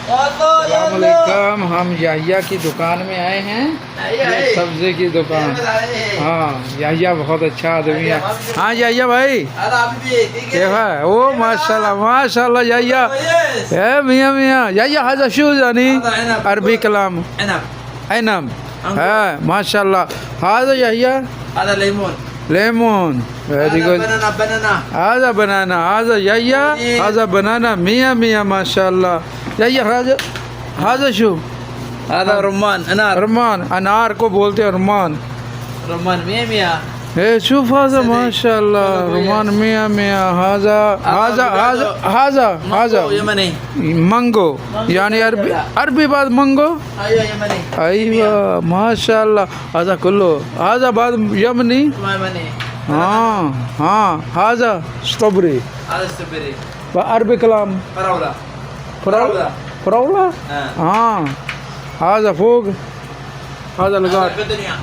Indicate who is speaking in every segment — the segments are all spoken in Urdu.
Speaker 1: السلام علیکم. ہم یحییٰ کی دکان میں آئے ہیں, یہ سبزی کی دکان. ہاں یحییٰ بہت اچھا آدمی ہے. ہاں یحییٰ بھائی کیف ہے؟ او ماشاء اللہ ماشاء اللہ. یحییٰ اے میاں میاں. یحییٰ هذا شو يعني عربي كلام عنب ہے ماشاء اللہ. هذا یحییٰ
Speaker 2: هذا ليمون
Speaker 1: لیمون. Very good.
Speaker 2: بنانا
Speaker 1: هذا بنانا. هذا یحییٰ هذا بنانا. میاں میاں ماشاء اللہ. یحییٰ هذا شو؟
Speaker 2: هذا رمان انار
Speaker 1: رمان. انار کو بولتے ہیں رمان.
Speaker 2: رمان مية
Speaker 1: اے شوف هذا ما شاء الله رمان میاں میاں. هذا
Speaker 2: يمني
Speaker 1: مانگو یعنی عربی بعد مانگو.
Speaker 2: ايوه يمني
Speaker 1: ايوه ما شاء الله. هذا كله هذا بعد يمني.
Speaker 2: يمني
Speaker 1: ها هذا ستروبري.
Speaker 2: هذا استبري
Speaker 1: عربي كلام
Speaker 2: فراولة
Speaker 1: فراولة. هذا فوق. هذا لغات
Speaker 2: الدنيا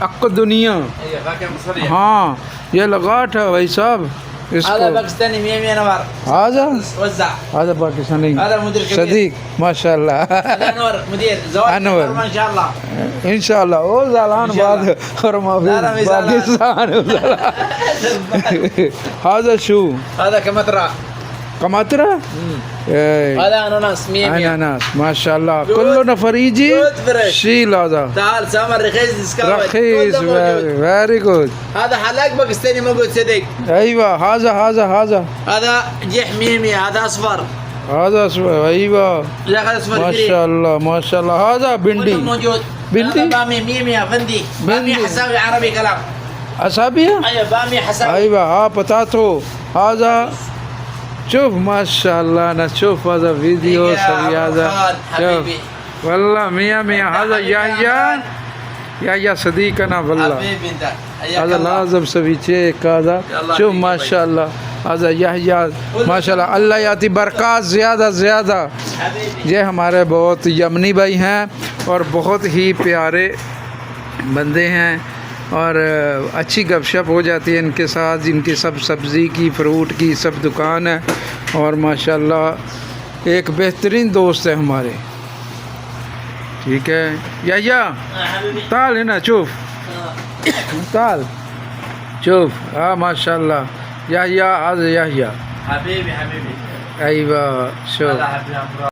Speaker 1: اک دنیا.
Speaker 2: ايوه فاكهة مصرية.
Speaker 1: ہاں یہ لغات ہے بھائی صاحب اس
Speaker 2: هذا
Speaker 1: کو.
Speaker 2: باكستاني 100 نوار
Speaker 1: هذا
Speaker 2: وزع.
Speaker 1: هذا باکستانی
Speaker 2: هذا مدير كبير.
Speaker 1: صدیق ماشاء الله.
Speaker 2: هذا انور مدير زواج
Speaker 1: أنور.
Speaker 2: ان شاء الله
Speaker 1: ان شاء الله. او زعلان
Speaker 2: إن شاء الله.
Speaker 1: بعد اور ما
Speaker 2: لا، لا، مش زعلان.
Speaker 1: باکستان. هذا شو؟
Speaker 2: هذا كمثرى.
Speaker 1: كمثرى.
Speaker 2: هذا اناناس 100
Speaker 1: اناناس ما شاء الله. كل نفر يجي
Speaker 2: جود فريش.
Speaker 1: شيل هذا
Speaker 2: تعال سامر رخيص ديسكاونت
Speaker 1: رخيص.
Speaker 2: كله موجود.
Speaker 1: فيري جود.
Speaker 2: هذا حلاق باكستاني موجود صدق.
Speaker 1: ايوه هذا
Speaker 2: هذا جيح 100 هذا اصفر.
Speaker 1: هذا ايوه
Speaker 2: لا هذا اصفر
Speaker 1: ما
Speaker 2: كبير.
Speaker 1: شاء الله ما شاء الله. هذا
Speaker 2: كله
Speaker 1: بندي
Speaker 2: موجود.
Speaker 1: بندي؟
Speaker 2: هذا بامي 100 فندي. بامي
Speaker 1: بندي.
Speaker 2: حساوي عربي كلام.
Speaker 1: اصابية.
Speaker 2: ايوه بامي حساوي.
Speaker 1: ايوه ها بطاطو. هذا شوف ما شاء الله. انا شوف هذا فيديو
Speaker 2: يا
Speaker 1: سوي هذا
Speaker 2: برهان حبيبي.
Speaker 1: والله مية هذا يحيى صديقنا والله.
Speaker 2: حبيبي انت حياك
Speaker 1: هذا
Speaker 2: الله.
Speaker 1: لازم سوي تشيك هذا.
Speaker 2: الله
Speaker 1: شوف
Speaker 2: يخليك
Speaker 1: ما
Speaker 2: يا بھائی.
Speaker 1: شاء الله. هذا يحيى ما شاء الله. اللہ یاتی برکات زیادہ زیادہ.
Speaker 2: حبيبي
Speaker 1: یہ ہمارے بہت یمنی بھائی ہیں اور بہت ہی پیارے بندے ہیں اور اچھی گپ شپ ہو جاتی ہے ان کے ساتھ. ان کی سب سبزی کی فروٹ کی سب دکان ہے اور ماشاءاللہ ایک بہترین دوست ہے ہمارے. ٹھیک ہے یحییٰ
Speaker 2: حبيبي
Speaker 1: تعال هنا شوف تعال شوف. ماشاء الله يحيى هذا يحيى.
Speaker 2: حبيبي
Speaker 1: ايوه شوف
Speaker 2: هذا حبيبي